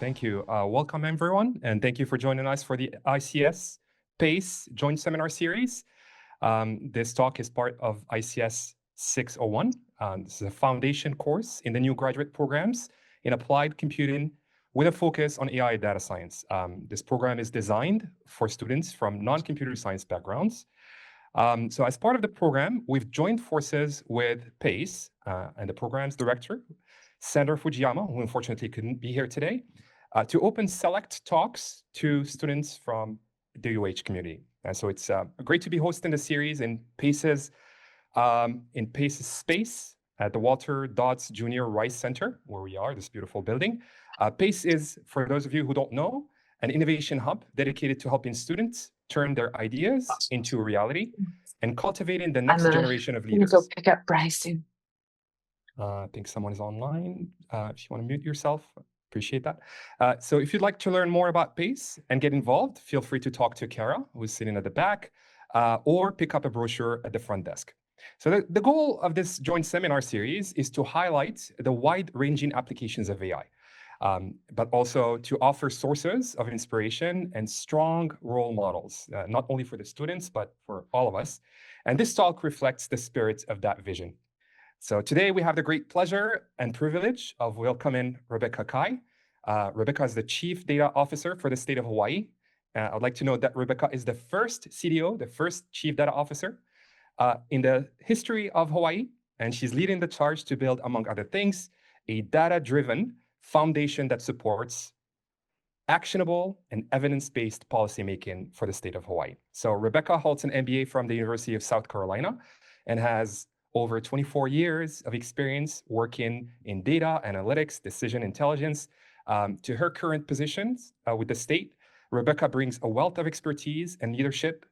Thank you. Welcome, everyone, and thank you for joining us for the ICS PACE Joint Seminar Series. This talk is part of ICS 601. This is a foundation course in the new graduate programs in applied computing with a focus on AI data science. This program is designed for students from non-computer science backgrounds. So as part of the program, we've joined forces with PACE and the program's director, Sandra Fujiyama, who unfortunately couldn't be here today, to open select talks to students from the UH community. And so it's great to be hosting the series in PACE's space at the Walter Dodds Jr. Rice Center, where we are, this beautiful building. PACE is, for those of you who don't know, an innovation hub dedicated to helping students turn their ideas into reality and cultivating the next generation of leaders. Go pick up Bryson. I think someone is online. If you want to mute yourself, appreciate that. So if you'd like to learn more about PACE and get involved, feel free to talk to Kara, who's sitting at the back, or pick up a brochure at the front desk. So the goal of this joint seminar series is to highlight the wide-ranging applications of AI, but also to offer sources of inspiration and strong role models, not only for the students, but for all of us. And this talk reflects the spirit of that vision. So today we have the great pleasure and privilege of welcoming Rebecca Cai. Rebecca is the Chief Data Officer for the State of Hawaiʻi. I'd like to note that Rebecca is the first CDO, the first Chief Data Officer in the history of Hawaii, and she's leading the charge to build, among other things, a data-driven foundation that supports actionable and evidence-based policymaking for the state of Hawaii. So Rebecca holds an MBA from the University of South Carolina and has over 24 years of experience working in data, analytics, decision intelligence. To her current positions with the state, Rebecca brings a wealth of expertise and leadership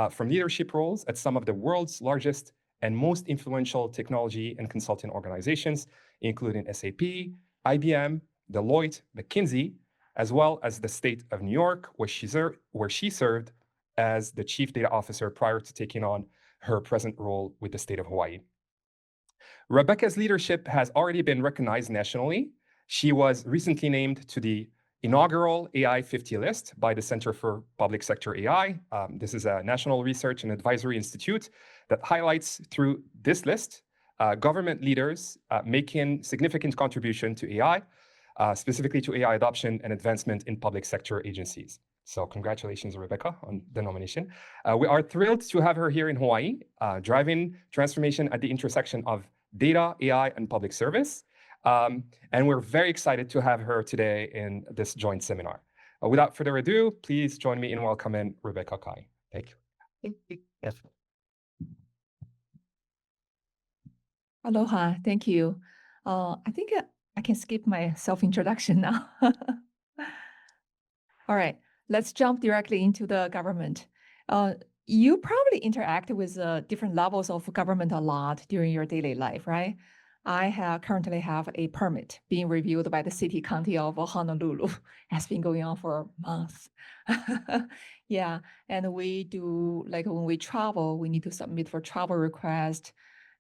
from leadership roles at some of the world's largest and most influential technology and consulting organizations, including SAP, IBM, Deloitte, McKinsey, as well as the state of New York, where she served as the Chief Data Officer prior to taking on her present role with the state of Hawaii. Rebecca's leadership has already been recognized nationally. She was recently named to the inaugural AI 50 list by the Center for Public Sector AI. This is a national research and advisory institute that highlights through this list government leaders making significant contribution to AI, specifically to AI adoption and advancement in public sector agencies. So congratulations, Rebecca, on the nomination. We are thrilled to have her here in Hawaii, driving transformation at the intersection of data, AI, and public service. And we're very excited to have her today in this joint seminar. Without further ado, please join me in welcoming Rebecca Cai. Thank you. Yes. Aloha, thank you. I think I can skip my self-introduction now. All right, let's jump directly into the government. You probably interact with different levels of government a lot during your daily life, right? I currently have a permit being reviewed by the city county of Honolulu. Has been going on for months. Yeah, and we do, like when we travel, we need to submit for travel request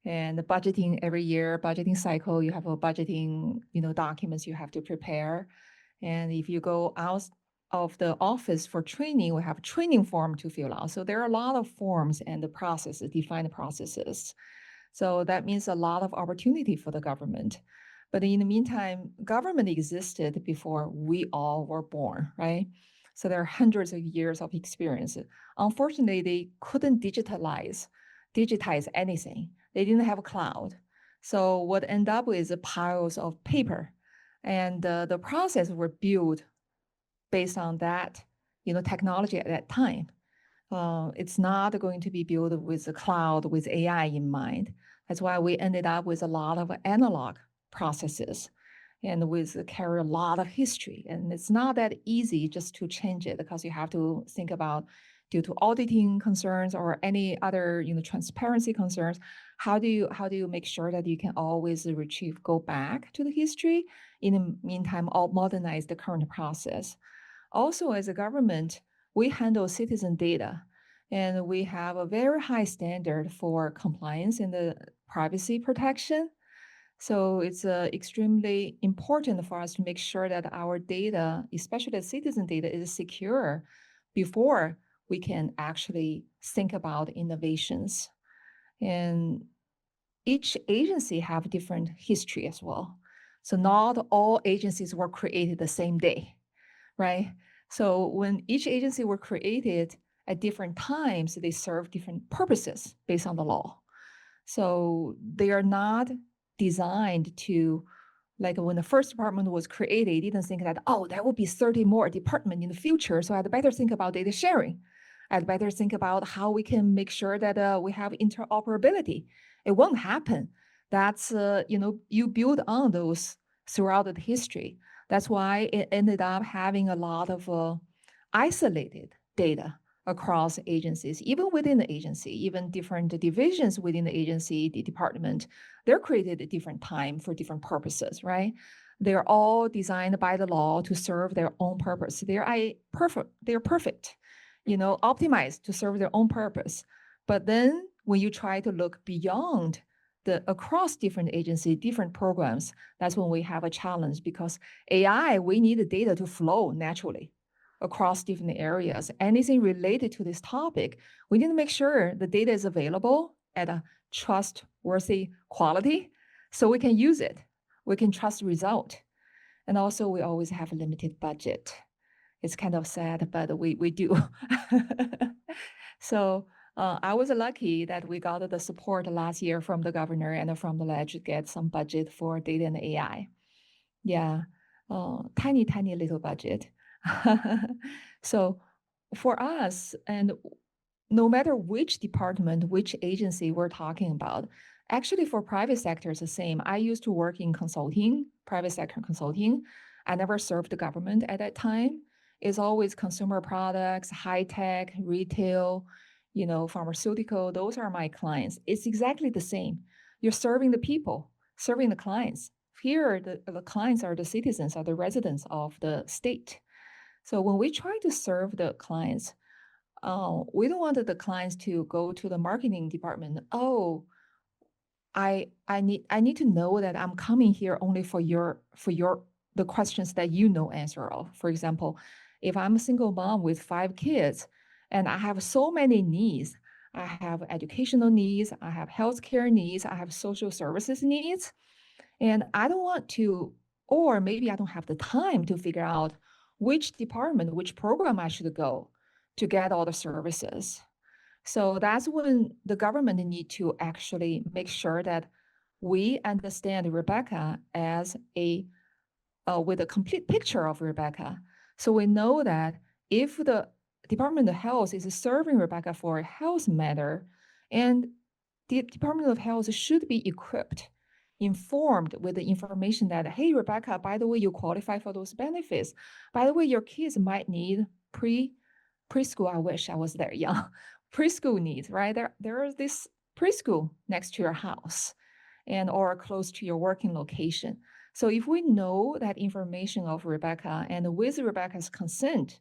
and the budgeting every year, budgeting cycle, you have a budgeting, documents you have to prepare. And if you go out of the office for training, we have a training form to fill out. So there are a lot of forms and the processes, defined processes. So that means a lot of opportunity for the government. But in the meantime, government existed before we all were born, right? So there are hundreds of years of experience. Unfortunately, they couldn't digitize anything. They didn't have a cloud. So what ended up is piles of paper. And the process were built based on that, technology at that time. It's not going to be built with the cloud with AI in mind. That's why we ended up with a lot of analog processes and carry a lot of history. And it's not that easy just to change it because you have to think about due to auditing concerns or any other, transparency concerns, how do you make sure that you can always go back to the history? In the meantime, modernize the current process. Also, as a government, we handle citizen data, and we have a very high standard for compliance in the privacy protection. So it's extremely important for us to make sure that our data, especially the citizen data, is secure before we can actually think about innovations. And each agency have different history as well. So not all agencies were created the same day, right? So when each agency were created at different times, they serve different purposes based on the law. So they are not designed to, like when the first department was created, they didn't think that, oh, there will be 30 more departments in the future. So I'd better think about data sharing. I'd better think about how we can make sure that we have interoperability. It won't happen. That's, you build on those throughout the history. That's why it ended up having a lot of isolated data across agencies, even within the agency, even different divisions within the agency, the department, they're created at different time for different purposes, right? They're all designed by the law to serve their own purpose. They're perfect, optimized to serve their own purpose. But then when you try to look beyond across different agencies, different programs, that's when we have a challenge because AI, we need the data to flow naturally across different areas. Anything related to this topic, we need to make sure the data is available at a trustworthy quality so we can use it. We can trust the result. And also we always have a limited budget. It's kind of sad, but we do. So I was lucky that we got the support last year from the governor and from the ledge to get some budget for data and AI. Yeah, tiny, tiny little budget. So for us, and no matter which department, which agency we're talking about, actually for private sector, it's the same. I used to work in consulting, private sector consulting. I never served the government at that time. It's always consumer products, high tech, retail, pharmaceutical. Those are my clients. It's exactly the same. You're serving the people, serving the clients. Here, the clients are the citizens, are the residents of the state. So when we try to serve the clients, we don't want the clients to go to the marketing department. Oh, I need to know that I'm coming here only for the questions that you know answer of. For example, if I'm a single mom with 5 kids and I have so many needs, I have educational needs, I have healthcare needs, I have social services needs, and I don't want to, or maybe I don't have the time to figure out which department, which program I should go to get all the services. So that's when the government need to actually make sure that we understand Rebecca as with a complete picture of Rebecca. So we know that if the Department of Health is serving Rebecca for a health matter, and the Department of Health should be equipped, informed with the information that, hey, Rebecca, by the way, you qualify for those benefits. By the way, your kids might need preschool. I wish I was there young. Preschool needs, right? There is this preschool next to your house and or close to your working location. So if we know that information of Rebecca and with Rebecca's consent,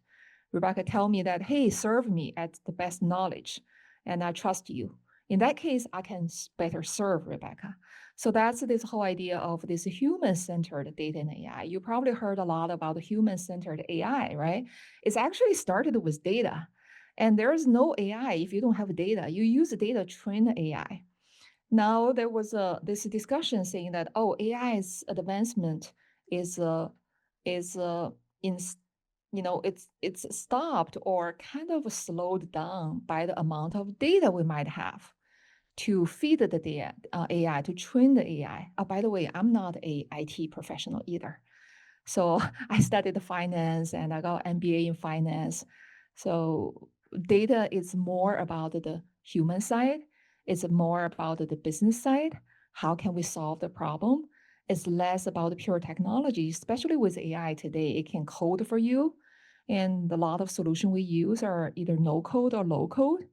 Rebecca tell me that, hey, serve me at the best knowledge and I trust you. In that case, I can better serve Rebecca. So that's this whole idea of this human-centered data and AI. You probably heard a lot about human-centered AI, right? It's actually started with data. And there is no AI if you don't have data. You use the data to train the AI. Now there was this discussion saying that, oh, AI's advancement is in it's stopped or kind of slowed down by the amount of data we might have to feed the data, AI, to train the AI. By the way, I'm not a IT professional either. So I studied finance and I got MBA in finance. So data is more about the human side. It's more about the business side. How can we solve the problem? It's less about pure technology, especially with AI today. It can code for you. And a lot of solutions we use are either no code or low code.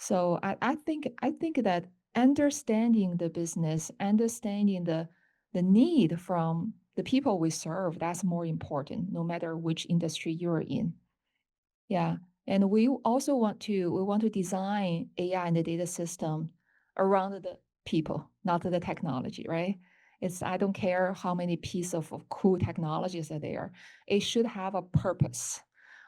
So I think that understanding the business, understanding the need from the people we serve, that's more important, no matter which industry you're in. Yeah. And we also want to design AI and the data system around the people, not the technology, right? I don't care how many pieces of cool technologies are there. It should have a purpose.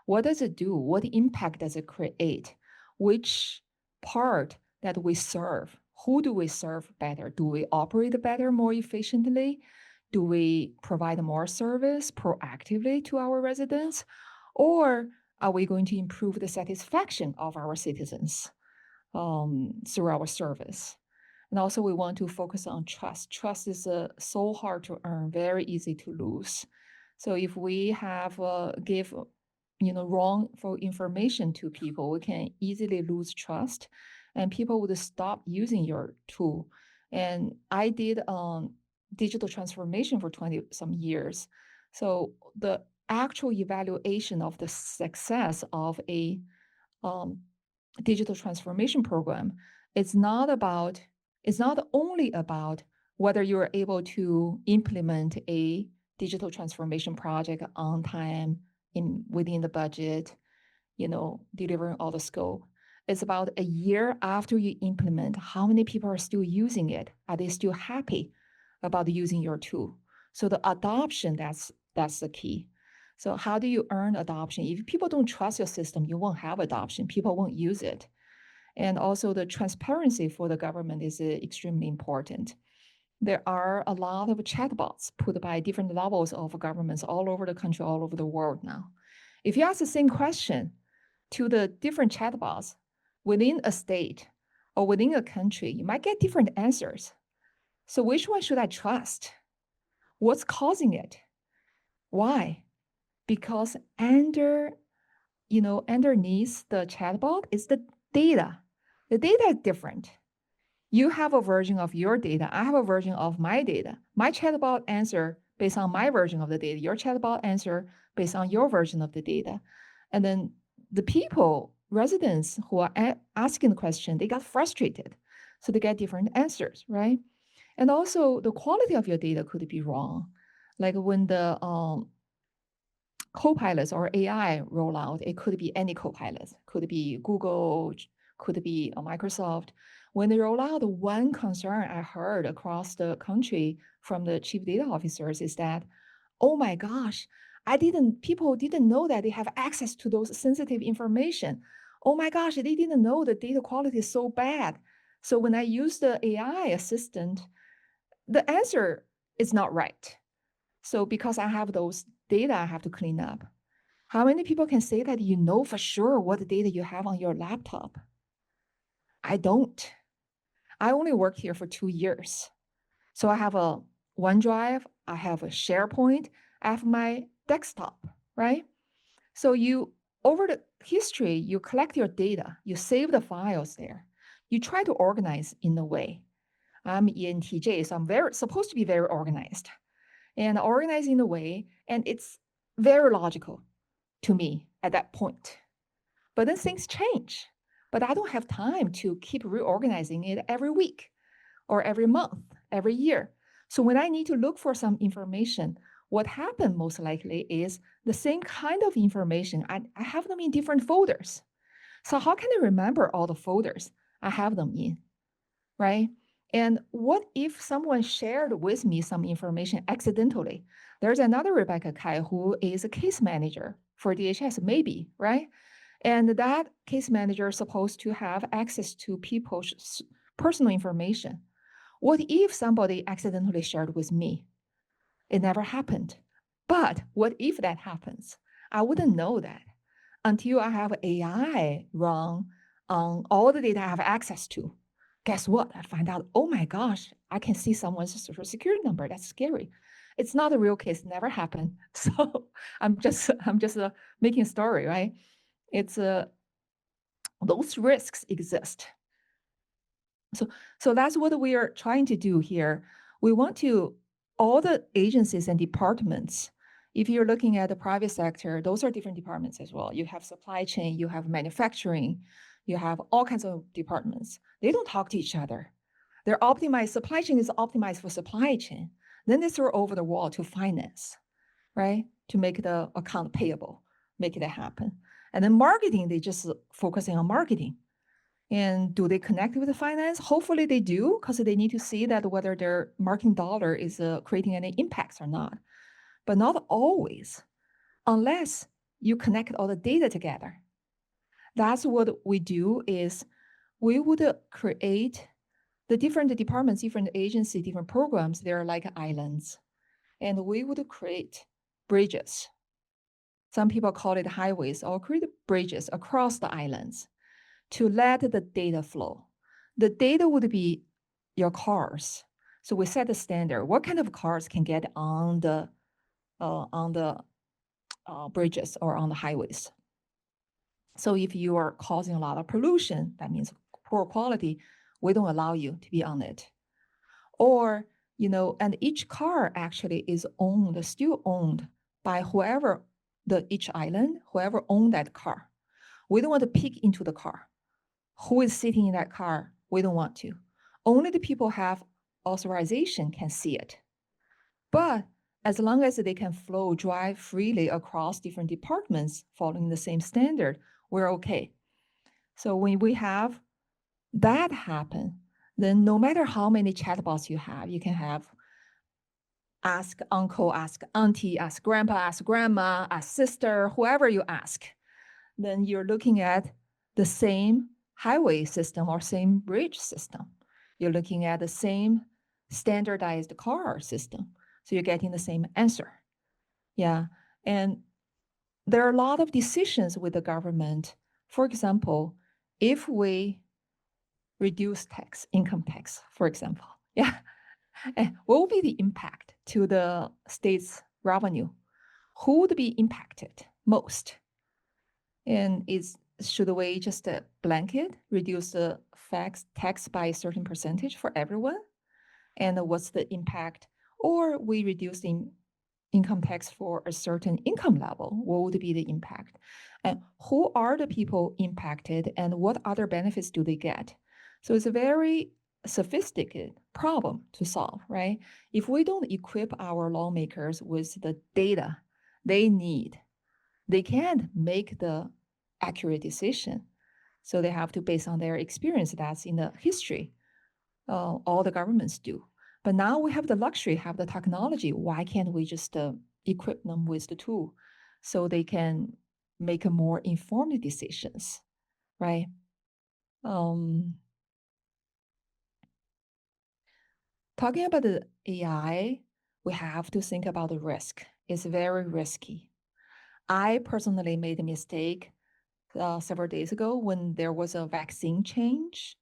What does it do? What impact does it create? Which part that we serve? Who do we serve better? Do we operate better, more efficiently? Do we provide more service proactively to our residents? Or are we going to improve the satisfaction of our citizens through our service? And also we want to focus on trust. Trust is so hard to earn, very easy to lose. So if we have give wrongful information to people, we can easily lose trust and people would stop using your tool. And I did digital transformation for 20 some years. So the actual evaluation of the success of a digital transformation program, it's not only about whether you're able to implement a digital transformation project on time, within the budget, delivering all the scope. It's about a year after you implement, how many people are still using it? Are they still happy about using your tool? So the adoption, that's the key. So how do you earn adoption? If people don't trust your system, you won't have adoption. People won't use it. And also the transparency for the government is extremely important. There are a lot of chatbots put by different levels of governments all over the country, all over the world now. If you ask the same question to the different chatbots within a state or within a country, you might get different answers. So which one should I trust? What's causing it? Why? Because underneath the chatbot is the data. The data is different. You have a version of your data. I have a version of my data. My chatbot answer based on my version of the data. Your chatbot answer based on your version of the data. And then the people, residents who are asking the question, they got frustrated. So they get different answers, right? And also the quality of your data could be wrong. Like when the co-pilots or AI roll out, it could be any co-pilot, could be Google, could be Microsoft. When they roll out, one concern I heard across the country from the chief data officers is that, oh my gosh, people didn't know that they have access to those sensitive information. Oh my gosh, they didn't know the data quality is so bad. So when I use the AI assistant, the answer is not right. So because I have those data I have to clean up. How many people can say that you know for sure what data you have on your laptop? I don't. I only worked here for 2 years. So I have a OneDrive, I have a SharePoint, I have my desktop, right? So over the history, you collect your data, you save the files there. You try to organize in a way. I'm ENTJ, so I'm supposed to be very organized. And organized in a way, and it's very logical to me at that point. But then things change. But I don't have time to keep reorganizing it every week or every month, every year. So when I need to look for some information, what happened most likely is the same kind of information. I have them in different folders. So how can I remember all the folders I have them in, right? And what if someone shared with me some information accidentally? There's another Rebecca Cai who is a case manager for DHS, maybe, right? And that case manager is supposed to have access to people's personal information. What if somebody accidentally shared with me? It never happened. But what if that happens? I wouldn't know that until I have AI run on all the data I have access to. Guess what? I find out, oh my gosh, I can see someone's social security number. That's scary. It's not a real case, never happened. So I'm just making a story, right? It's those risks exist. So that's what we are trying to do here. We want to, all the agencies and departments, if you're looking at the private sector, those are different departments as well. You have supply chain, you have manufacturing, you have all kinds of departments. They don't talk to each other. They're optimized, supply chain is optimized for supply chain. Then they throw over the wall to finance, right? To make the account payable, make it happen. And then marketing, they just focusing on marketing. And do they connect with the finance? Hopefully they do, because they need to see that whether their marketing dollar is creating any impacts or not. But not always, unless you connect all the data together. That's what we do is we would create the different departments, different agencies, different programs. They're like islands. And we would create bridges. Some people call it highways, or create bridges across the islands to let the data flow. The data would be your cars. So we set the standard. What kind of cars can get on the bridges or on the highways? So if you are causing a lot of pollution, that means poor quality, we don't allow you to be on it. Or, and each car actually is still owned by whoever each island, whoever owned that car. We don't want to peek into the car. Who is sitting in that car? We don't want to. Only the people have authorization can see it. But as long as they can drive freely across different departments following the same standard, we're okay. So when we have that happen, then no matter how many chatbots you can have ask uncle, ask auntie, ask grandpa, ask grandma, ask sister, whoever you ask, then you're looking at the same highway system or same bridge system. You're looking at the same standardized car system. So you're getting the same answer. Yeah. And there are a lot of decisions with the government. For example, if we reduce income tax, for example, yeah, and what will be the impact to the state's revenue? Who would be impacted most? And should we just blanket reduce the tax by a certain percentage for everyone? And what's the impact? Or we reduce the income tax for a certain income level? What would be the impact? And who are the people impacted, and what other benefits do they get? So it's a very sophisticated problem to solve, right? If we don't equip our lawmakers with the data they need, they can't make the accurate decision. So they have to base on their experience. That's in the history. All the governments do. But now we have the luxury, have the technology. Why can't we just equip them with the tool so they can make a more informed decisions, right? Talking about the AI, we have to think about the risk. It's very risky. I personally made a mistake several days ago when there was a vaccine change,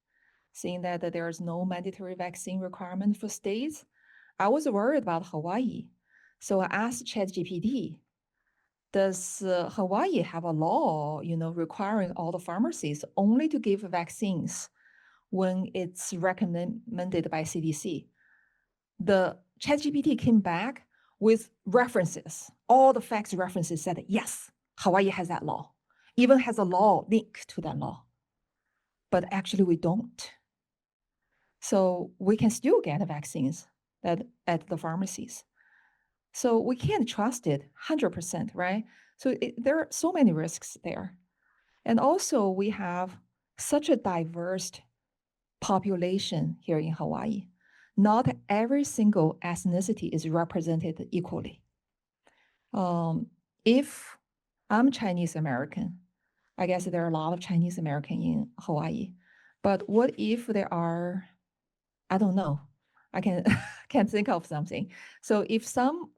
saying that there is no mandatory vaccine requirement for states. I was worried about Hawaii. So I asked ChatGPT, does Hawaii have a law, requiring all the pharmacies only to give vaccines when it's recommended by CDC? The ChatGPT came back with references. All the facts references said, yes, Hawaii has that law, even has a law link to that law. But actually we don't. So we can still get vaccines at the pharmacies. So we can't trust it 100%, right? So there are so many risks there. And also we have such a diverse population here in Hawaii. Not every single ethnicity is represented equally. If I'm Chinese American, I guess there are a lot of Chinese American in Hawaii. But what if there are, I don't know, I can't think of something. So if some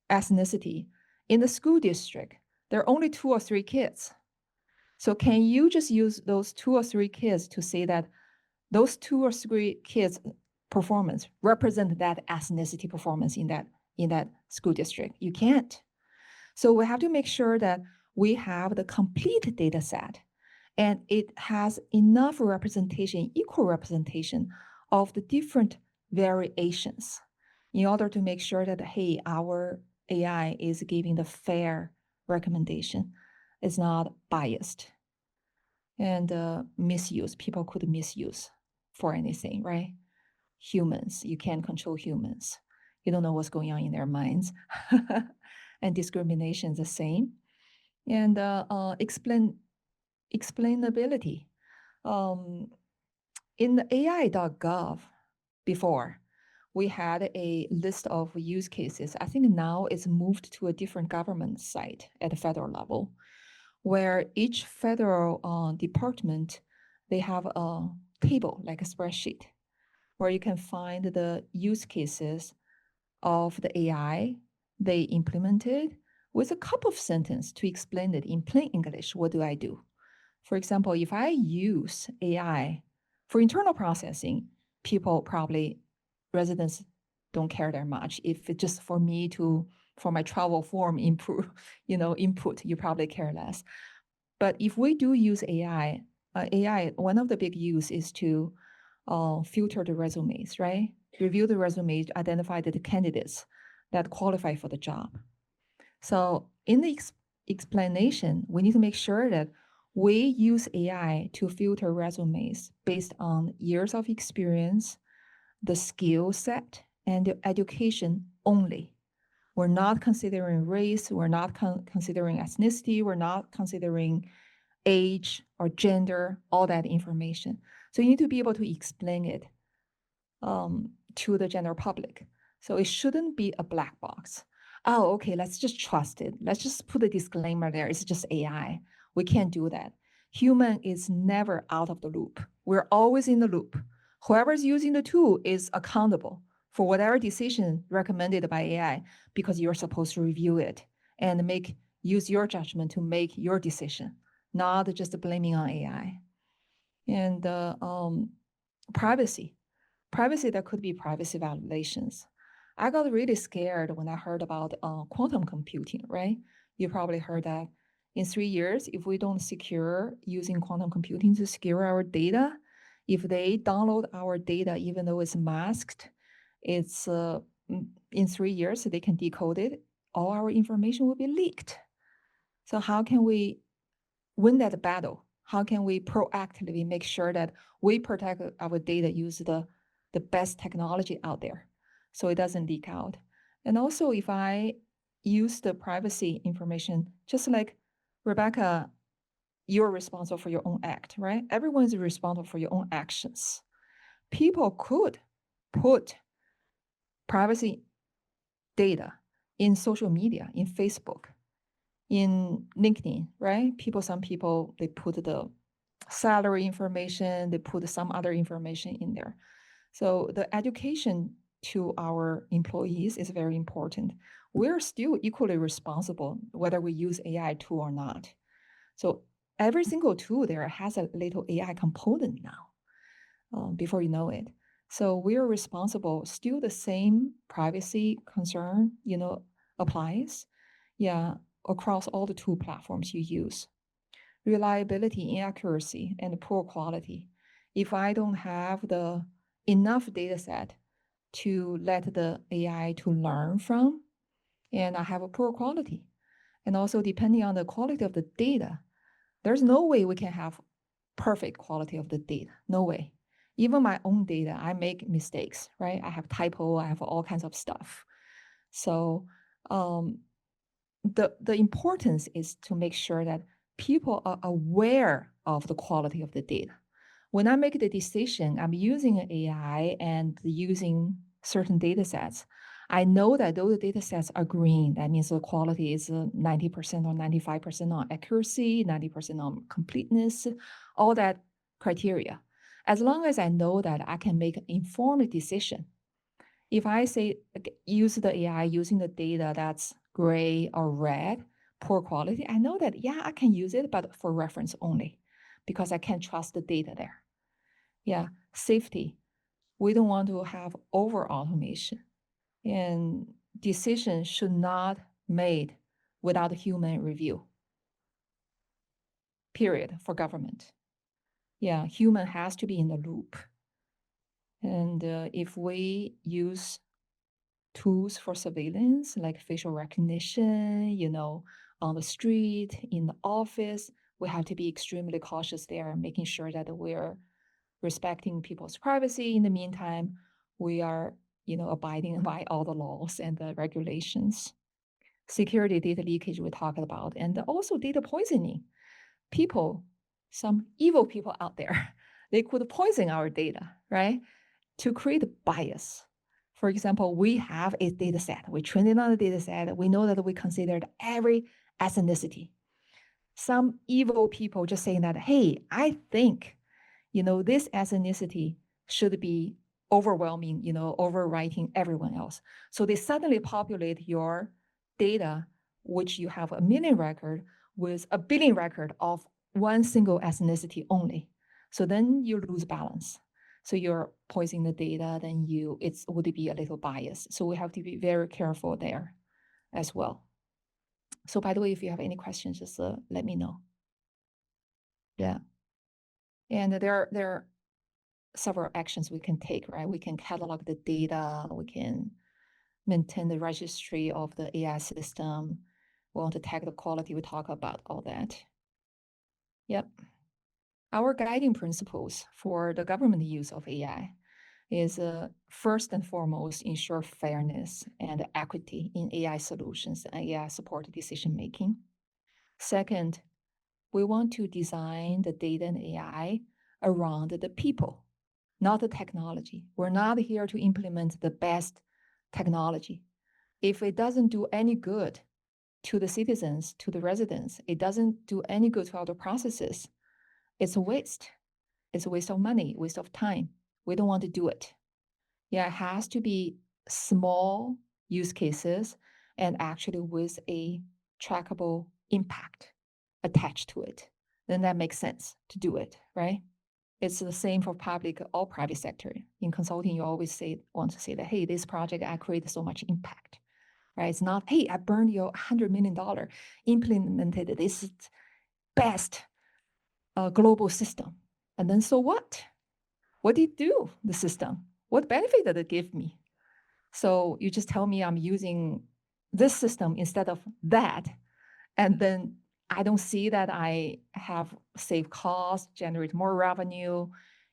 ethnicity in the school district, there are only 2 or 3 kids. So can you just use those 2 or 3 kids to say that those 2 or 3 kids' performance represent that ethnicity performance in that school district? You can't. So we have to make sure that we have the complete data set and it has enough representation, equal representation of the different variations in order to make sure that, hey, our AI is giving the fair recommendation. It's not biased. And misuse, people could misuse for anything, right? Humans, you can't control humans. You don't know what's going on in their minds. And discrimination is the same. And explainability. In the AI.gov before, we had a list of use cases. I think now it's moved to a different government site at the federal level, where each federal department, they have a table, like a spreadsheet, where you can find the use cases of the AI they implemented with a couple of sentences to explain it in plain English. What do I do? For example, if I use AI for internal processing, people probably, residents don't care that much. If it's just for me to, for my travel form improve, input, you probably care less. But if we do use AI, one of the big use is to filter the resumes, right? Review the resumes, identify the candidates that qualify for the job. So in the explanation, we need to make sure that we use AI to filter resumes based on years of experience, the skill set, and the education only. We're not considering race, we're not considering ethnicity, we're not considering age or gender, all that information. So you need to be able to explain it to the general public. So it shouldn't be a black box. Oh, okay, let's just trust it. Let's just put a disclaimer there. It's just AI. We can't do that. Human is never out of the loop. We're always in the loop. Whoever's using the tool is accountable for whatever decision recommended by AI, because you're supposed to review it and use your judgment to make your decision, not just blaming on AI. And privacy, there could be privacy violations. I got really scared when I heard about quantum computing, right? You probably heard that in 3 years, if we don't secure using quantum computing to secure our data, if they download our data, even though it's masked, it's in 3 years, they can decode it, all our information will be leaked. So how can we win that battle? How can we proactively make sure that we protect our data, use the best technology out there so it doesn't leak out? And also, if I use the privacy information, just like Rebecca, you're responsible for your own act, right? Everyone's responsible for your own actions. People could put privacy data in social media, in Facebook, in LinkedIn, right? Some people, they put the salary information, they put some other information in there. So the education to our employees is very important. We're still equally responsible whether we use AI tool or not. So every single tool there has a little AI component now, before you know it. So we're responsible, still the same privacy concern, applies, across all the tool platforms you use. Reliability, inaccuracy, and poor quality. If I don't have the enough data set to let the AI to learn from, and I have a poor quality, and also depending on the quality of the data, there's no way we can have perfect quality of the data, no way. Even my own data, I make mistakes, right? I have typo, I have all kinds of stuff. So the importance is to make sure that people are aware of the quality of the data. When I make the decision, I'm using AI and using certain data sets. I know that those data sets are green. That means the quality is 90% or 95% on accuracy, 90% on completeness, all that criteria. As long as I know that, I can make an informed decision. If I say use the AI using the data that's gray or red, poor quality, I know that, I can use it, but for reference only, because I can't trust the data there. Safety. We don't want to have over automation, and decisions should not made without human review. Period, for government. Human has to be in the loop. And if we use tools for surveillance, like facial recognition, on the street, in the office, we have to be extremely cautious there, making sure that we're respecting people's privacy. In the meantime, we are, abiding by all the laws and the regulations. Security, data leakage we talked about, and also data poisoning. People some evil people out there. They could poison our data, right? To create bias. For example, we have a data set. We trained it on a data set. We know that we considered every ethnicity. Some evil people just saying that, hey, I think, this ethnicity should be overwhelming, overwriting everyone else. So they suddenly populate your data, which you have a million record with a billion record of one single ethnicity only. So then you lose balance. So you're poisoning the data, then it would be a little biased. So we have to be very careful there as well. So by the way, if you have any questions, just let me know. Yeah. And there are several actions we can take, right? We can catalog the data, we can maintain the registry of the AI system. We want to tag the quality, we talk about all that. Yep. Our guiding principles for the government use of AI is first and foremost, ensure fairness and equity in AI solutions and AI supported decision making. Second, we want to design the data and AI around the people, not the technology. We're not here to implement the best technology. If it doesn't do any good to the citizens, to the residents, it doesn't do any good to other processes, it's a waste. It's a waste of money, waste of time. We don't want to do it. Yeah, it has to be small use cases and actually with a trackable impact attached to it. Then that makes sense to do it, right? It's the same for public or private sector. In consulting, you always want to say that, hey, this project, I created so much impact, right? It's not, hey, I burned your $100 million, implemented this best global system. And then so what? What did it do, the system? What benefit did it give me? So you just tell me I'm using this system instead of that. And then I don't see that I have saved costs, generate more revenue,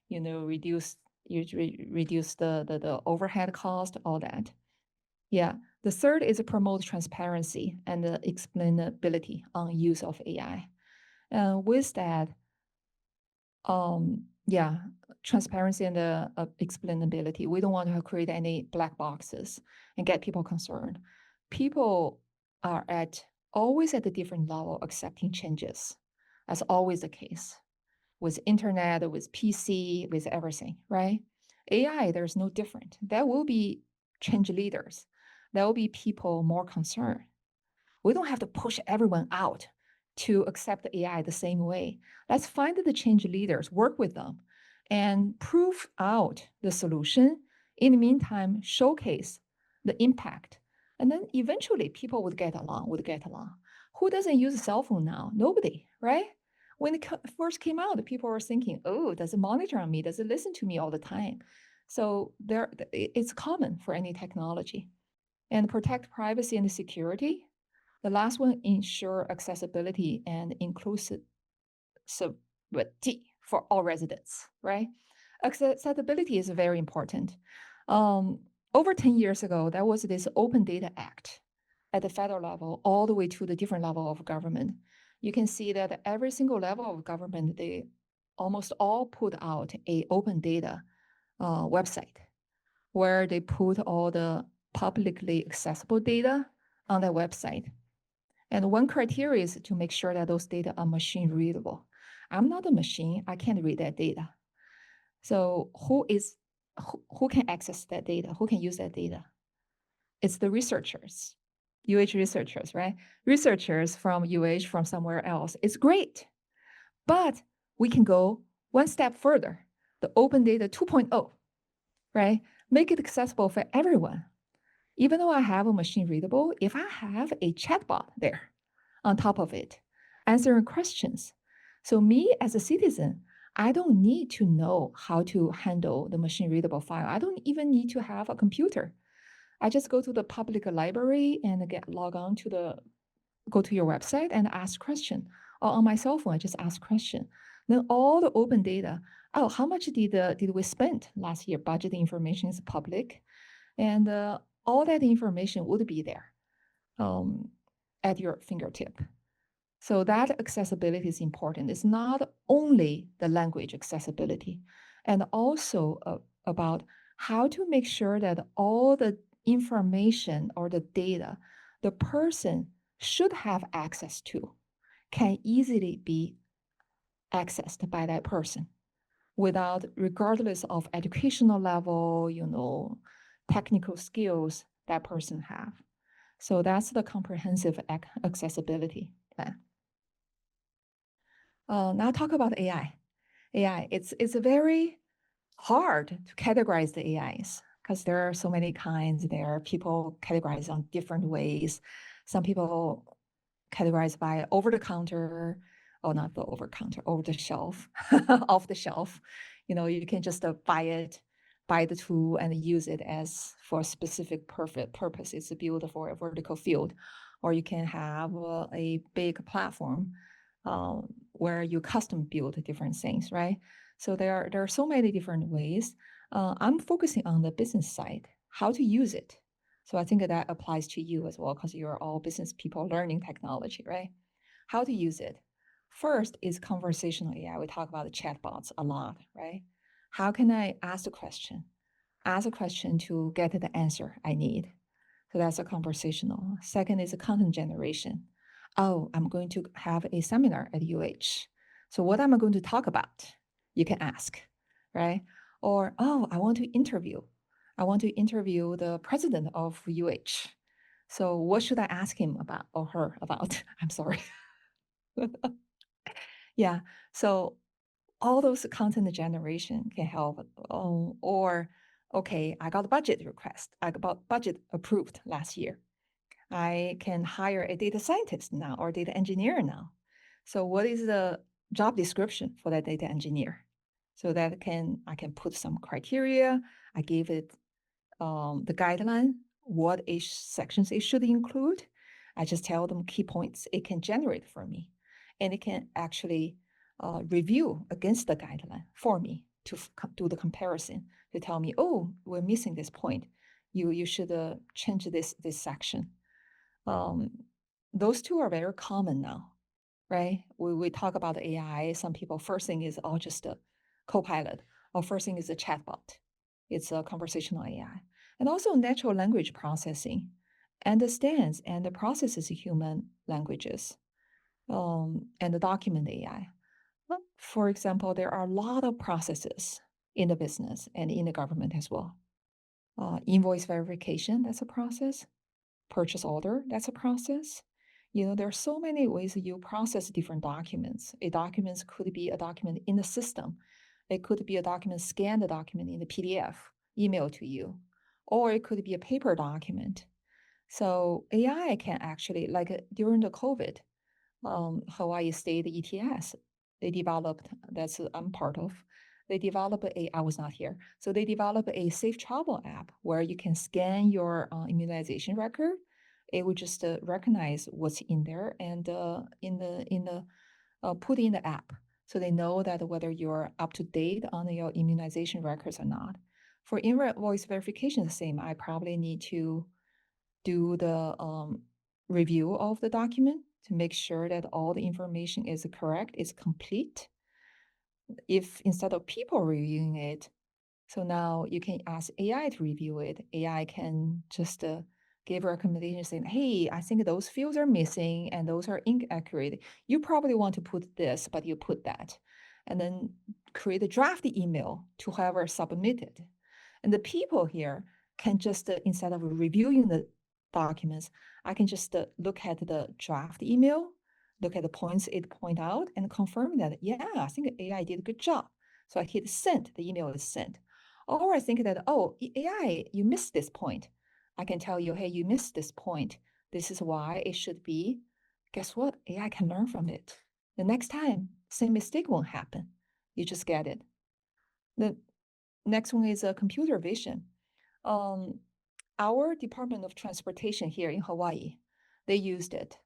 reduce the overhead cost, all that. Yeah. The third is promote transparency and the explainability on use of AI. With that, transparency and explainability. We don't want to create any black boxes and get people concerned. People are always at a different level accepting changes. That's always the case with internet, with PC, with everything, right? AI, there's no different. There will be change leaders. There will be people more concerned. We don't have to push everyone out to accept the AI the same way. Let's find the change leaders, work with them, and prove out the solution. In the meantime, showcase the impact. And then eventually people would get along. Who doesn't use a cell phone now? Nobody, right? When it first came out, people were thinking, oh, does it monitor on me? Does it listen to me all the time? So it's common for any technology. And protect privacy and security. The last one, ensure accessibility and inclusivity for all residents, right? Accessibility is very important. Over 10 years ago, there was this Open Data Act at the federal level, all the way to the different level of government. You can see that every single level of government, they almost all put out a open data website where they put all the publicly accessible data on their website. And one criteria is to make sure that those data are machine readable. I'm not a machine, I can't read that data. So who can access that data? Who can use that data? It's the researchers, UH researchers, right? Researchers from UH, from somewhere else. It's great, but we can go one step further. The Open Data 2.0, right? Make it accessible for everyone. Even though I have a machine readable, if I have a chatbot there on top of it, answering questions. So me as a citizen, I don't need to know how to handle the machine readable file. I don't even need to have a computer. I just go to the public library and go to your website and ask question. Or on my cell phone, I just ask question. Then all the open data, how much did we spend last year? Budget information is public. And all that information would be there at your fingertip. So that accessibility is important. It's not only the language accessibility, and also about how to make sure that all the information or the data the person should have access to can easily be accessed by that person without, regardless of educational level, technical skills that person have. So that's the comprehensive accessibility plan. Now talk about AI. AI, it's very hard to categorize the AIs because there are so many kinds. There are people categorized on different ways. Some people categorize by over the counter, or not the over counter, over the shelf, off the shelf. You can just buy the tool and use it as for a specific purpose. It's built for a vertical field, or you can have a big platform where you custom build different things, right? So there are so many different ways. I'm focusing on the business side, how to use it. So I think that applies to you as well, because you're all business people learning technology, right? How to use it. First is conversational AI. We talk about the chatbots a lot, right? How can I ask a question? Ask a question to get the answer I need. So that's a conversational. Second is a content generation. Oh, I'm going to have a seminar at UH. So what am I going to talk about? You can ask, right? Or, oh, I want to interview the president of UH. So what should I ask him about or her about? I'm sorry. Yeah. So all those content generation can help. Or, okay, I got a budget request. I got budget approved last year. I can hire a data scientist now or data engineer now. So what is the job description for that data engineer? So that I can put some criteria. I gave it the guideline, what each sections it should include. I just tell them key points it can generate for me. And it can actually review against the guideline for me to do the comparison, to tell me, oh, we're missing this point. You should change this section. Those two are very common now, right? We talk about AI. Some people, first thing is just a co-pilot, or first thing is a chatbot. It's a conversational AI. And also natural language processing understands and processes human languages, and the document AI. For example, there are a lot of processes in the business and in the government as well. Invoice verification, that's a process. Purchase order, that's a process. There are so many ways that you process different documents. A document could be a document in the system. It could be a document, scan the document in the PDF, email to you, or it could be a paper document. So AI can actually, like during the COVID, Hawaii State ETS, they developed, that's I'm part of, I was not here. So they developed a safe travel app where you can scan your immunization record. It would just recognize what's in there and put in the app. So they know that whether you're up to date on your immunization records or not. For invoice verification, the same. I probably need to do the review of the document to make sure that all the information is correct, is complete. If instead of people reviewing it, so now you can ask AI to review it. AI can just give recommendations saying, hey, I think those fields are missing and those are inaccurate. You probably want to put this, but you put that. And then create a draft email to whoever submitted. And the people here can just, instead of reviewing the documents, I can just look at the draft email, look at the points it point out, and confirm that, yeah, I think AI did a good job. So I hit send, the email is sent. Or I think that, oh, AI, you missed this point. I can tell you, hey, you missed this point. This is why it should be. Guess what? AI can learn from it. The next time, same mistake won't happen. You just get it. The next one is computer vision. Our Department of Transportation here in Hawaii, they used it.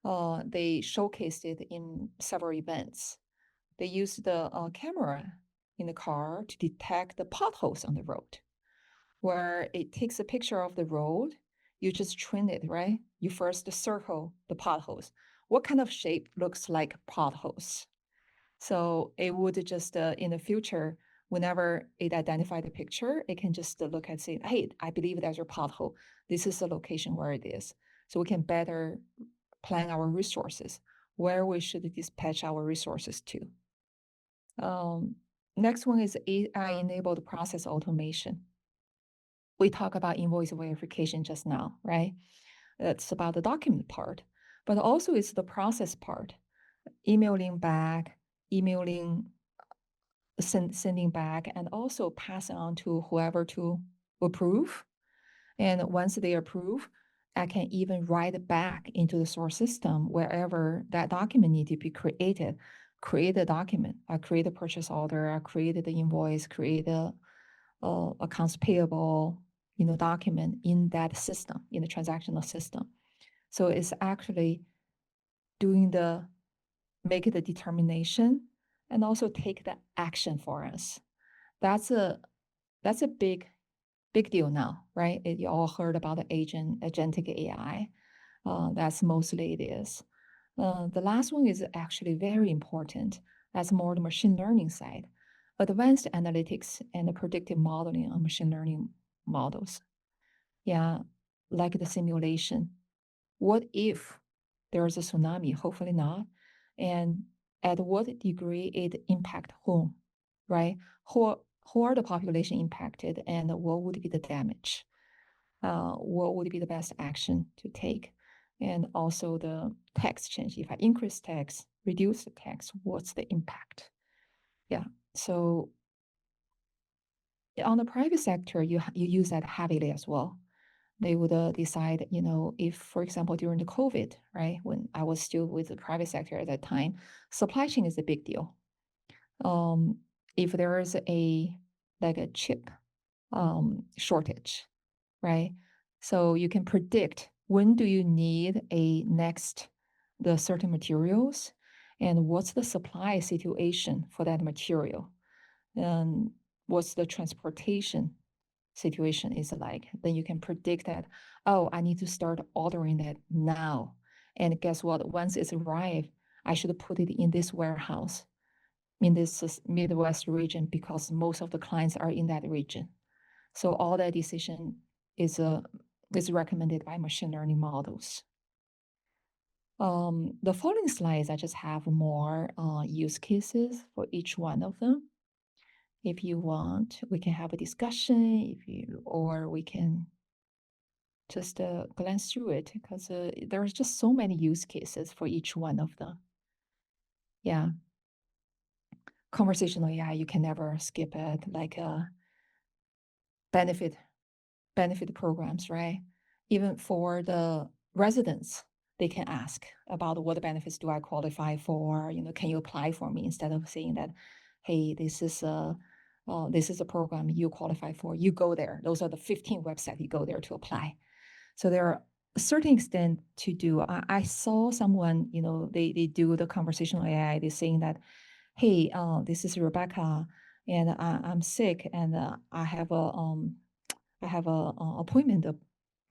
They showcased it in several events. They used the camera in the car to detect the potholes on the road, where it takes a picture of the road. You just train it, right? You first circle the potholes. what kind of shape looks like potholes. So it would just, in the future, whenever it identifies the picture, it can just look and say, hey, I believe there's a pothole. This is the location where it is. So we can better plan our resources, where we should dispatch our resources to. Next one is AI-enabled process automation. We talk about invoice verification just now, right? That's about the document part, but also it's the process part, emailing back, sending back, and also passing on to whoever to approve. And once they approve, I can even write it back into the source system wherever that document need to be created. Create a document. I create a purchase order. I created the invoice. Create a accounts payable, document in that system, in the transactional system. So it's actually make the determination and also take the action for us. That's a big deal now, right? You all heard about the agentic AI. That's mostly it is. The last one is actually very important. That's more the machine learning side. Advanced analytics and the predictive modeling on machine learning models. Yeah, like the simulation. What if there's a tsunami? Hopefully not. And at what degree it impact whom, right? Who are the population impacted and what would be the damage? What would be the best action to take? And also the tax change. If I increase tax, reduce the tax, what's the impact? Yeah. So on the private sector, you use that heavily as well. They would decide, if, for example, during the COVID, right, when I was still with the private sector at that time, supply chain is a big deal. If there is a chip shortage, right? So you can predict when do you need the certain materials and what's the supply situation for that material and what's the transportation situation is like. Then you can predict that, oh, I need to start ordering that now. And guess what? Once it's arrived, I should put it in this warehouse in this Midwest region because most of the clients are in that region. So all that decision is recommended by machine learning models. The following slides, I just have more use cases for each one of them. If you want, we can have a discussion, or we can just glance through it because there's just so many use cases for each one of them. Yeah. Conversational AI, you can never skip it, like benefit programs, right? Even for the residents, they can ask about what benefits do I qualify for? Can you apply for me? Instead of saying that, hey, this is a program you qualify for. You go there. Those are the 15 websites you go there to apply. So there are a certain extent to do. I saw someone, they do the conversational AI. They're saying that, hey, this is Rebecca, and I'm sick, and I have a appointment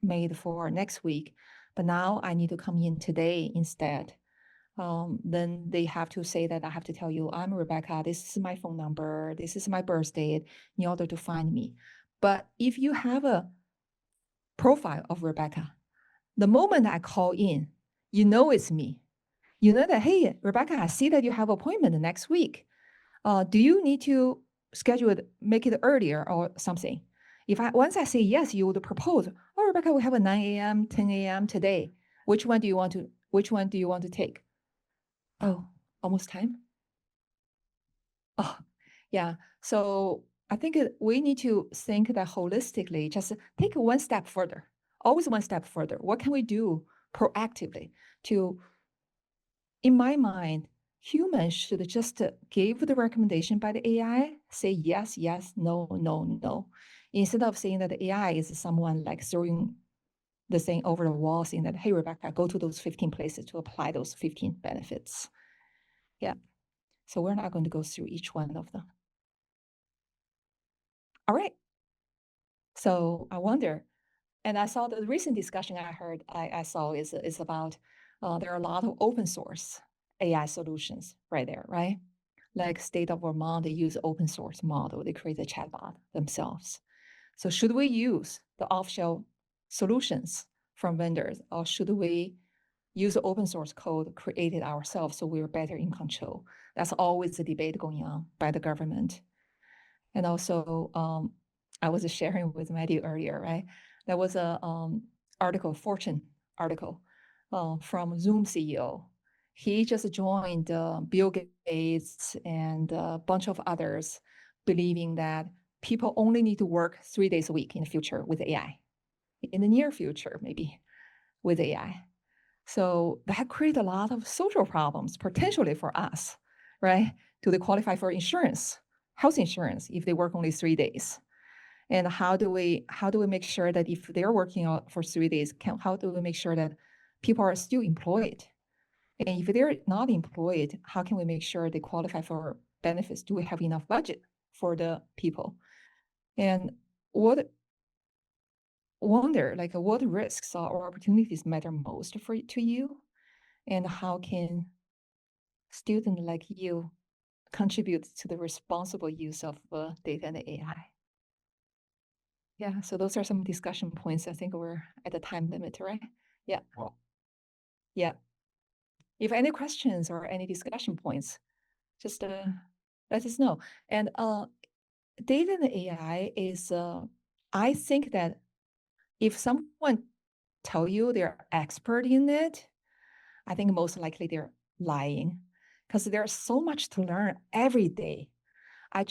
made for next week, but now I need to come in today instead. Then they have to say that I have to tell you, I'm Rebecca, this is my phone number, this is my birth date in order to find me. But if you have a profile of Rebecca, the moment I call in, it's me. You know that, hey, Rebecca, I see that you have appointment next week. Do you need to schedule it, make it earlier or something? Once I say yes, you would propose, oh, Rebecca, we have a 9 a.m., 10 a.m. today. Which one do you want to take? Oh, almost time? Oh, yeah. So I think we need to think that holistically, just take one step further, always one step further. What can we do proactively to, in my mind, humans should just give the recommendation by the AI, say yes, yes, no, no, no, instead of saying that the AI is someone like throwing the thing over the wall, saying that, hey, Rebecca, go to those 15 places to apply those 15 benefits. Yeah. So we're not going to go through each one of them. All right. So I wonder, and I saw the recent discussion I saw is about There are a lot of open source AI solutions right there, right? Like State of Vermont, they use open source model. They create a chatbot themselves. So should we use the off-shelf solutions from vendors, or should we use open source code created ourselves so we're better in control? That's always a debate going on by the government. And also, I was sharing with Matthew earlier, right? There was a Fortune article from Zoom CEO. He just joined Bill Gates and a bunch of others, believing that people only need to work 3 days a week in the future with AI, in the near future, maybe with AI. So that created a lot of social problems potentially for us, right? Do they qualify for insurance, health insurance, if they work only 3 days? And how do we make sure that if they're working out for 3 days, how do we make sure that people are still employed? And if they're not employed, how can we make sure they qualify for benefits? Do we have enough budget for the people? And what risks or opportunities matter most to you? And how can students like you contribute to the responsible use of data and AI? Yeah, so those are some discussion points. I think we're at the time limit, right? Yeah. Well, Yeah. If any questions or any discussion points, just let us know. And data and AI is, I think that if someone tell you they're expert in it, I think most likely they're lying, because there's so much to learn every day. I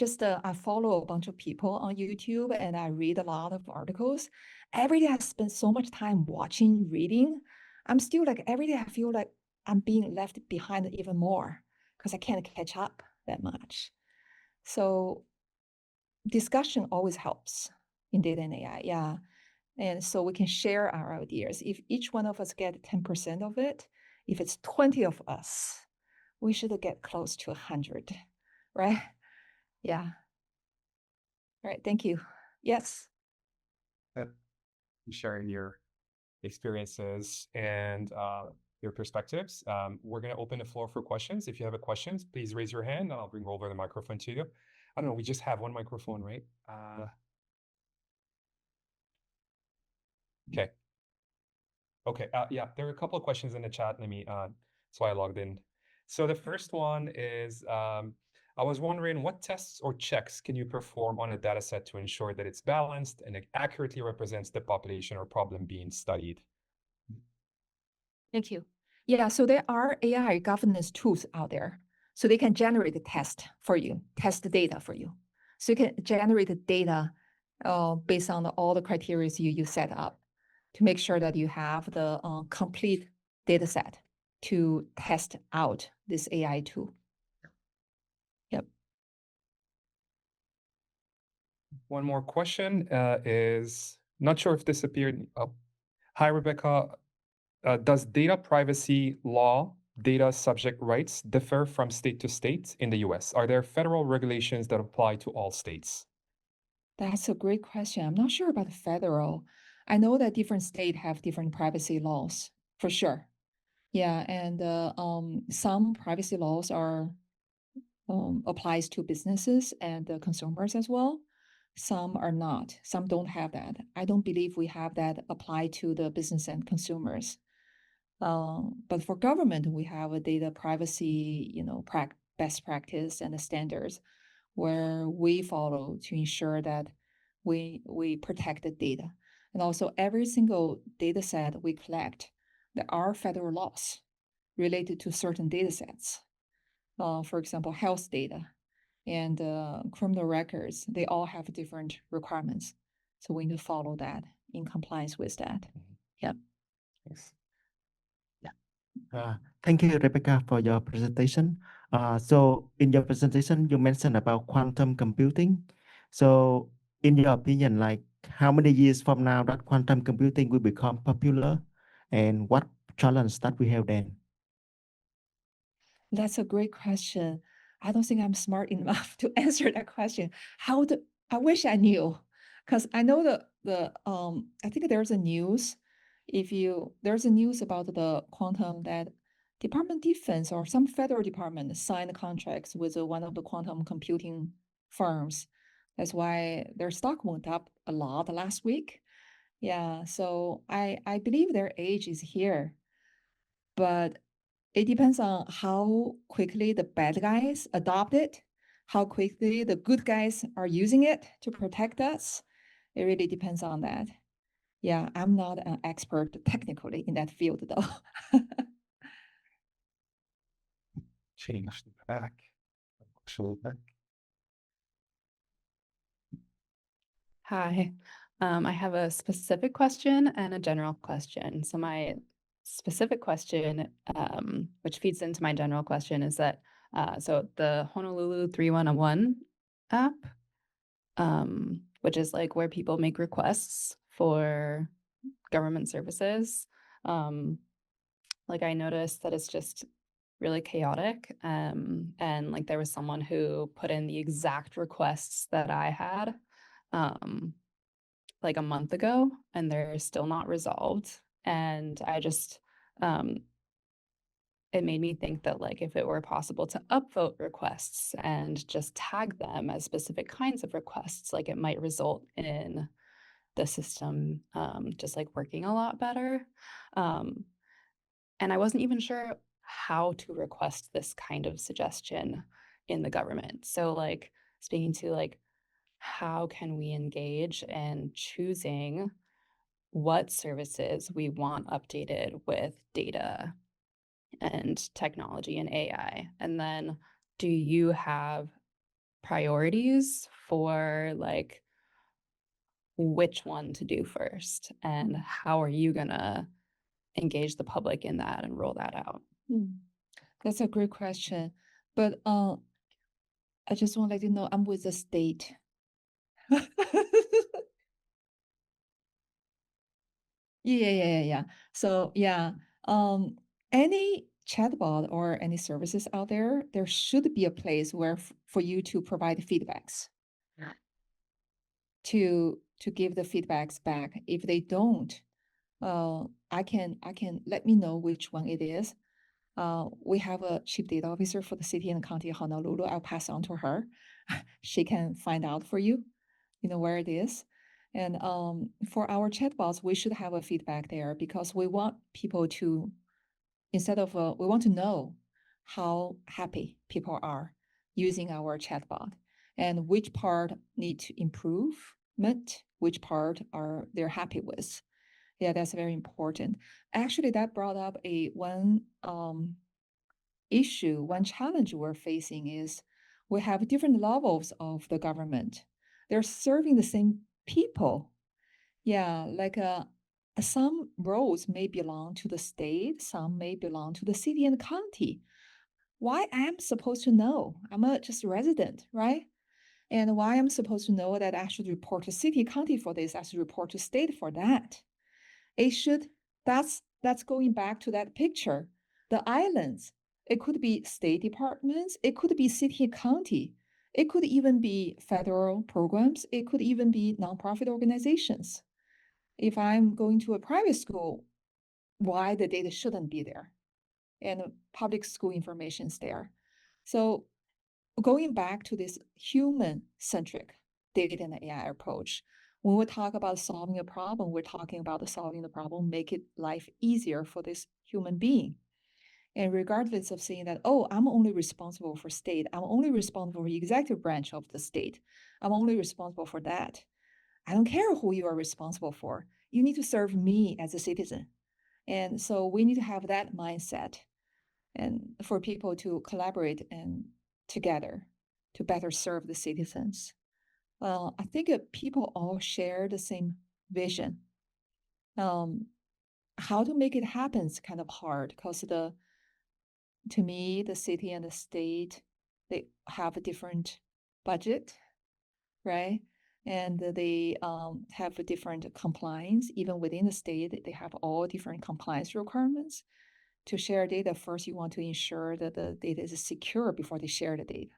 follow a bunch of people on YouTube and I read a lot of articles. Every day I spend so much time watching, reading. I'm still like, every day I feel like I'm being left behind even more because I can't catch up that much. So discussion always helps in data and AI, yeah. And so we can share our ideas. If each one of us get 10% of it, if it's 20 of us, we should get close to 100, right? Yeah. All right, thank you. Yes. sharing your experiences and your perspectives. We're going to open the floor for questions. If you have a question, please raise your hand and I'll bring over the microphone to you. I don't know, we just have one microphone, right? Okay. Okay, yeah, there are a couple of questions in the chat. That's why I logged in. So the first one is, I was wondering what tests or checks can you perform on a data set to ensure that it's balanced and it accurately represents the population or problem being studied? Thank you. Yeah, so there are AI governance tools out there. So they can generate the test for you, test the data for you. So you can generate the data based on all the criteria you set up to make sure that you have the complete data set to test out this AI tool. Yep. One more question is, not sure if this appeared. Hi, Rebecca. Does data privacy law, data subject rights differ from state to state in the US? Are there federal regulations that apply to all states? That's a great question. I'm not sure about the federal. I know that different states have different privacy laws, for sure. Yeah, and some privacy laws are applies to businesses and consumers as well. Some are not. Some don't have that. I don't believe we have that applied to the business and consumers. But for government, we have a data privacy, best practice and the standards where we follow to ensure that we protect the data. And also every single data set we collect, there are federal laws related to certain data sets. For example, health data and criminal records, they all have different requirements. So we need to follow that in compliance with that. Yep. Thanks. Thank you, Rebecca, for your presentation. So in your presentation, you mentioned about quantum computing. So in your opinion, like how many years from now that quantum computing will become popular and what challenge that we have then? That's a great question. I don't think I'm smart enough to answer that question. I wish I knew, because I know I think there's a news there's a news about the quantum that Department of Defense or some federal department signed contracts with one of the quantum computing firms. That's why their stock went up a lot last week. Yeah, so I believe their age is here, but it depends on how quickly the bad guys adopt it, how quickly the good guys are using it to protect us. It really depends on that. Yeah, I'm not an expert technically in that field though. Change the back. Actual back. Hi, I have a specific question and a general question. So my specific question, which feeds into my general question, is that so the Honolulu 3101 app, which is like where people make requests for government services. Like I noticed that it's just really chaotic. And like there was someone who put in the exact requests that I had like a month ago, and they're still not resolved. And I just it made me think that like if it were possible to upvote requests and just tag them as specific kinds of requests, like it might result in the system just like working a lot better. And I wasn't even sure how to request this kind of suggestion in the government. So like speaking to like, how can we engage in choosing what services we want updated with data and technology and AI? And then do you have priorities for like which one to do first? And how are you gonna engage the public in that and roll that out? That's a great question. But I just want to let you know I'm with the state. Yeah. So yeah, any chatbot or any services out there, there should be a place where for you to provide feedbacks. Yeah. To give the feedbacks back. If they don't, I can let me know which one it is. We have a chief data officer for the city and county of Honolulu. I'll pass on to her. She can find out for you, where it is. And for our chatbots, we should have a feedback there because we want people to, we want to know how happy people are using our chatbot and which part need to improvement, which part are they're happy with. Yeah, that's very important. Actually, that brought up one issue, one challenge we're facing is we have different levels of the government. They're serving the same people. Yeah, like some roles may belong to the state, some may belong to the city and county. Why I'm supposed to know? I'm just a resident, right? And why I'm supposed to know that I should report to city, county for this, I should report to state for that. That's going back to that picture. The islands, it could be state departments, it could be city and county, it could even be federal programs, it could even be nonprofit organizations. If I'm going to a private school, why the data shouldn't be there? And public school information is there. So going back to this human-centric data and AI approach, when we talk about solving a problem, we're talking about solving the problem, make it life easier for this human being. And regardless of saying that, oh, I'm only responsible for state, I'm only responsible for the executive branch of the state, I'm only responsible for that. I don't care who you are responsible for. You need to serve me as a citizen. And so we need to have that mindset and for people to collaborate and together to better serve the citizens. I think people all share the same vision. How to make it happen is kind of hard because to me, the city and the state, they have a different budget, right? And they have a different compliance. Even within the state, they have all different compliance requirements. To share data, first you want to ensure that the data is secure before they share the data.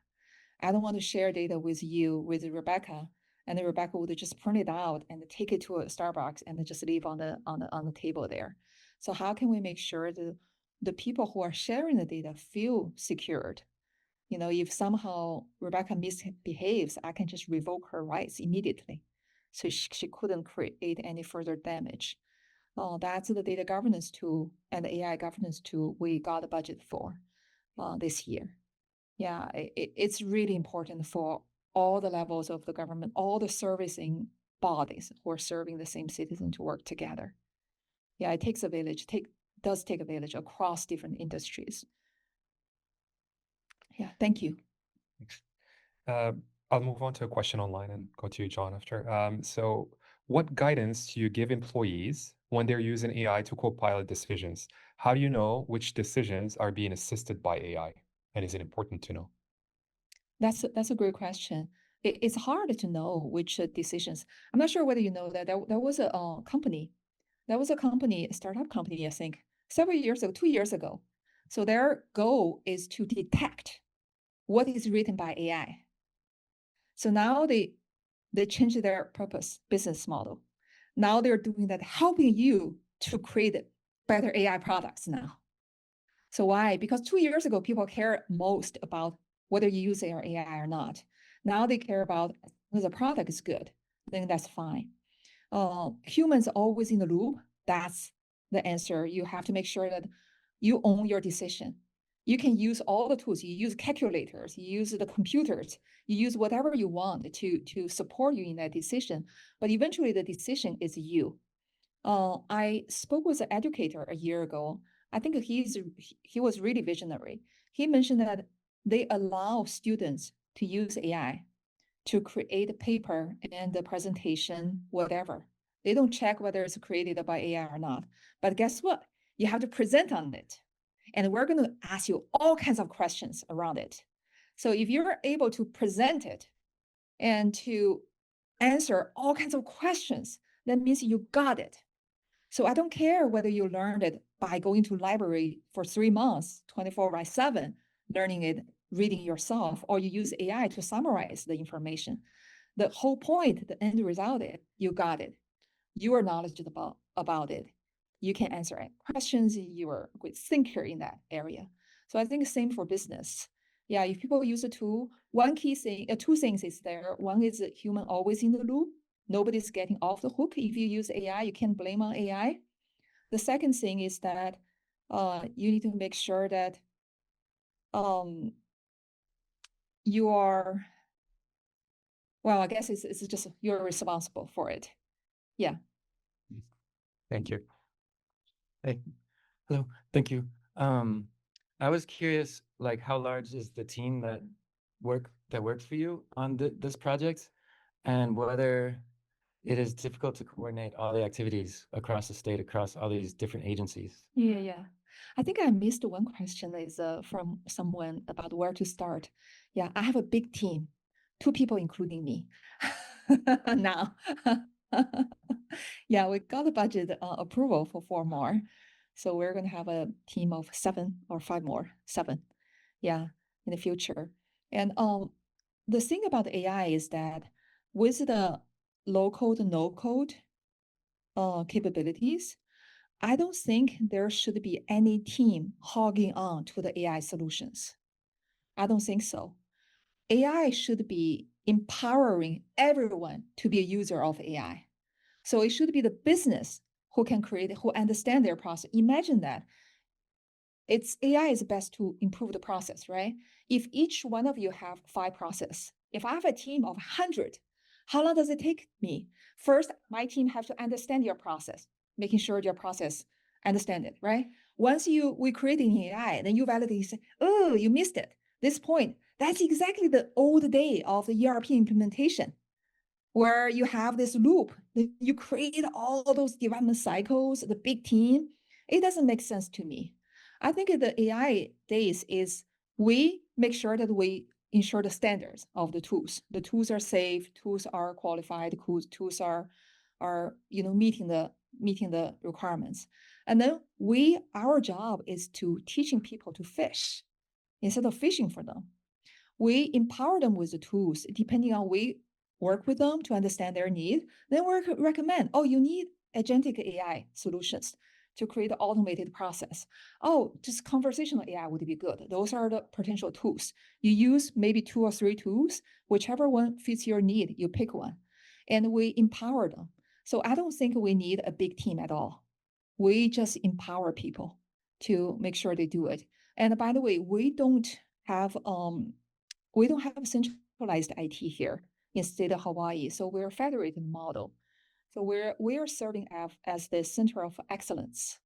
I don't want to share data with you, with Rebecca, And then Rebecca would just print it out and take it to a Starbucks and then just leave on the table there. So how can we make sure that the people who are sharing the data feel secured? You know, if somehow Rebecca misbehaves, I can just revoke her rights immediately. So she couldn't create any further damage. That's the data governance tool and the AI governance tool we got a budget for this year. Yeah, it's really important for all the levels of the government, all the servicing bodies who are serving the same citizen to work together. Yeah, it takes a village, does take a village across different industries. Yeah, thank you. Thanks. I'll move on to a question online and go to you, John, after. So what guidance do you give employees when they're using AI to co-pilot decisions? How do you know which decisions are being assisted by AI? And is it important to know? That's a great question. It's hard to know which decisions. I'm not sure whether you know that there was a company. There was a company, a startup company, I think, several years ago, 2 years ago. So their goal is to detect what is written by AI. So now they changed their business model. Now they're doing that, helping you to create better AI products now. So why? Because 2 years ago, people care most about whether you use AI or not. Now they care about whether the product is good, then that's fine. Humans always in the loop, that's the answer. You have to make sure that you own your decision. You can use all the tools. You use calculators, you use the computers, you use whatever you want to support you in that decision. But eventually the decision is you. I spoke with an educator a year ago. I think he was really visionary. He mentioned that they allow students to use AI to create a paper and the presentation, whatever. They don't check whether it's created by AI or not. But guess what? You have to present on it. And we're going to ask you all kinds of questions around it. So if you're able to present it and to answer all kinds of questions, that means you got it. So I don't care whether you learned it by going to library for 3 months, 24/7, learning it, reading yourself, or you use AI to summarize the information. The whole point, the end result is you got it. You are knowledgeable about it. You can answer questions. You are a good thinker in that area. So I think the same for business. Yeah, if people use a tool, one key thing, two things is there. One is that human always in the loop. Nobody's getting off the hook. If you use AI, you can't blame on AI. The second thing is that you need to make sure that you are, well, I guess it's just you're responsible for it. Yeah. Thank you. Hey, hello, thank you. I was curious, like, how large is the team that works for you on this project, and whether it is difficult to coordinate all the activities across the state, across all these different agencies? Yeah. I think I missed one question is from someone about where to start. Yeah, I have a big team, 2 people including me now. Yeah, we got the budget approval for 4 more. So we're going to have a team of 7 or 5 more, 7. Yeah, in the future. And the thing about AI is that with the low code, no code capabilities, I don't think there should be any team hogging on to the AI solutions. I don't think so. AI should be empowering everyone to be a user of AI. So it should be the business who can create, who understand their process. Imagine that. AI is best to improve the process, right? If each one of you have 5 processes, if I have a team of 100, how long does it take me? First, my team have to understand your process, making sure your process understand it, right? Once we create an AI, then you validate, you say, oh, you missed it. This point, that's exactly the old day of the ERP implementation, where you have this loop, you create all those development cycles, the big team. It doesn't make sense to me. I think the AI days is we make sure that we ensure the standards of the tools. The tools are safe, tools are qualified, tools are meeting the requirements. And then our job is to teaching people to fish instead of fishing for them. We empower them with the tools, depending on work with them to understand their need. Then we recommend, oh, you need agentic AI solutions to create an automated process. Oh, just conversational AI would be good. Those are the potential tools. You use maybe 2 or 3 tools, whichever one fits your need, you pick one. And we empower them. So I don't think we need a big team at all. We just empower people to make sure they do it. And by the way, we don't have a centralized IT here in State of Hawaiʻi. So we're a federated model. So we're serving as the center of excellence,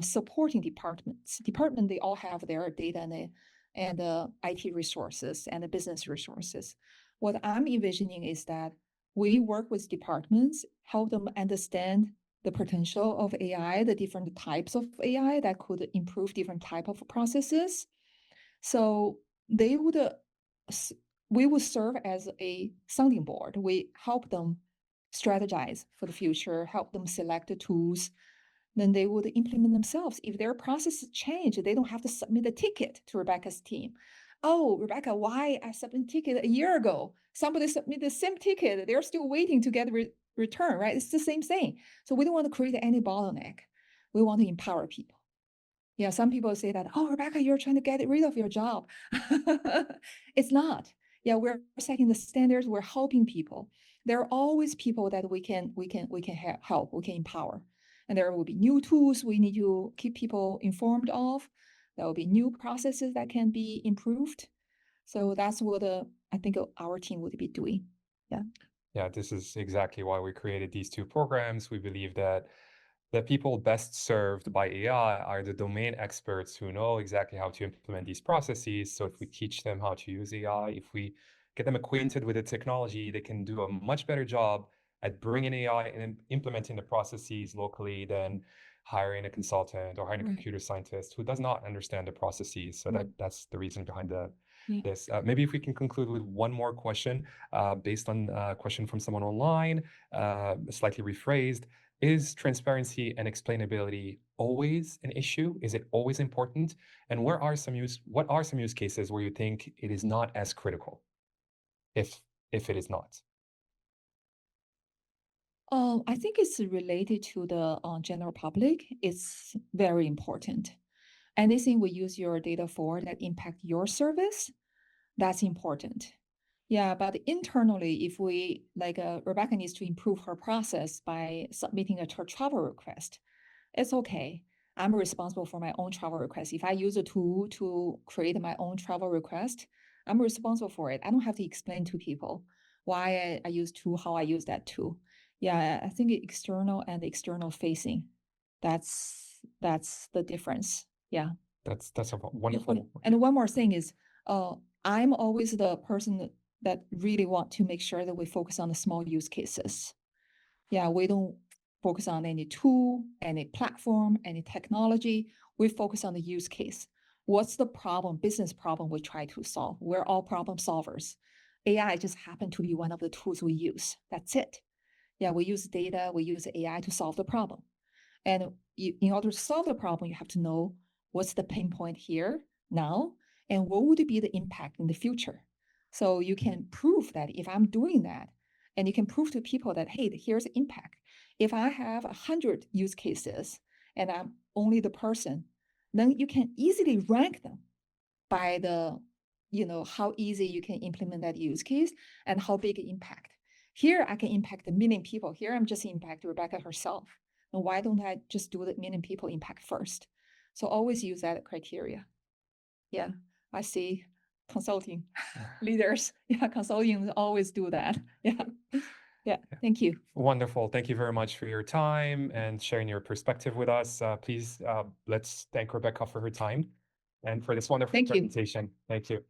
supporting departments. They all have their data and IT resources and the business resources. What I'm envisioning is that we work with departments, help them understand the potential of AI, the different types of AI that could improve different type of processes. So we would serve as a sounding board. We help them strategize for the future, help them select the tools, then they would implement themselves. If their processes change, they don't have to submit a ticket to Rebecca's team. Oh, Rebecca, why I submitted a ticket a year ago? Somebody submitted the same ticket. They're still waiting to get a return, right? It's the same thing. So we don't want to create any bottleneck. We want to empower people. Yeah, some people say that, oh, Rebecca, you're trying to get rid of your job. It's not. Yeah, we're setting the standards. We're helping people. There are always people that we can help, we can empower. And there will be new tools we need to keep people informed of. There will be new processes that can be improved. So that's what I think our team would be doing. Yeah. Yeah, this is exactly why we created these 2 programs. We believe that the people best served by AI are the domain experts who know exactly how to implement these processes. So if we teach them how to use AI, if we get them acquainted with the technology, they can do a much better job at bringing AI and implementing the processes locally than hiring a consultant or hiring a computer scientist who does not understand the processes. So that's the reason behind this. Maybe if we can conclude with one more question based on a question from someone online, slightly rephrased. Is transparency and explainability always an issue? Is it always important? And what are some use cases where you think it is not as critical, if it is not? I think it's related to the general public. It's very important. Anything we use your data for that impact your service, that's important. Yeah, but internally, if we, like Rebecca needs to improve her process by submitting a travel request, it's okay. I'm responsible for my own travel request. If I use a tool to create my own travel request, I'm responsible for it. I don't have to explain to people why I use tool, how I use that tool. Yeah, I think external and external facing, that's the difference. Yeah. That's a wonderful. And one more thing is, I'm always the person that really want to make sure that we focus on the small use cases. Yeah, we don't focus on any tool, any platform, any technology. We focus on the use case. What's the problem, business problem we try to solve? We're all problem solvers. AI just happened to be one of the tools we use. That's it. Yeah, we use data, we use AI to solve the problem. And in order to solve the problem, you have to know what's the pain point here now, and what would be the impact in the future. So you can prove that if I'm doing that, and you can prove to people that, hey, here's the impact. If I have 100 use cases and I'm only the person, then you can easily rank them by the, how easy you can implement that use case and how big impact. Here, I can impact 1 million people. Here, I'm just impact Rebecca herself. And why don't I just do the 1 million people impact first? So always use that criteria. Yeah, I see consulting leaders. Yeah, consulting always do that. Yeah. Thank you. Wonderful. Thank you very much for your time and sharing your perspective with us. Please, let's thank Rebecca for her time and for this wonderful presentation. Thank you.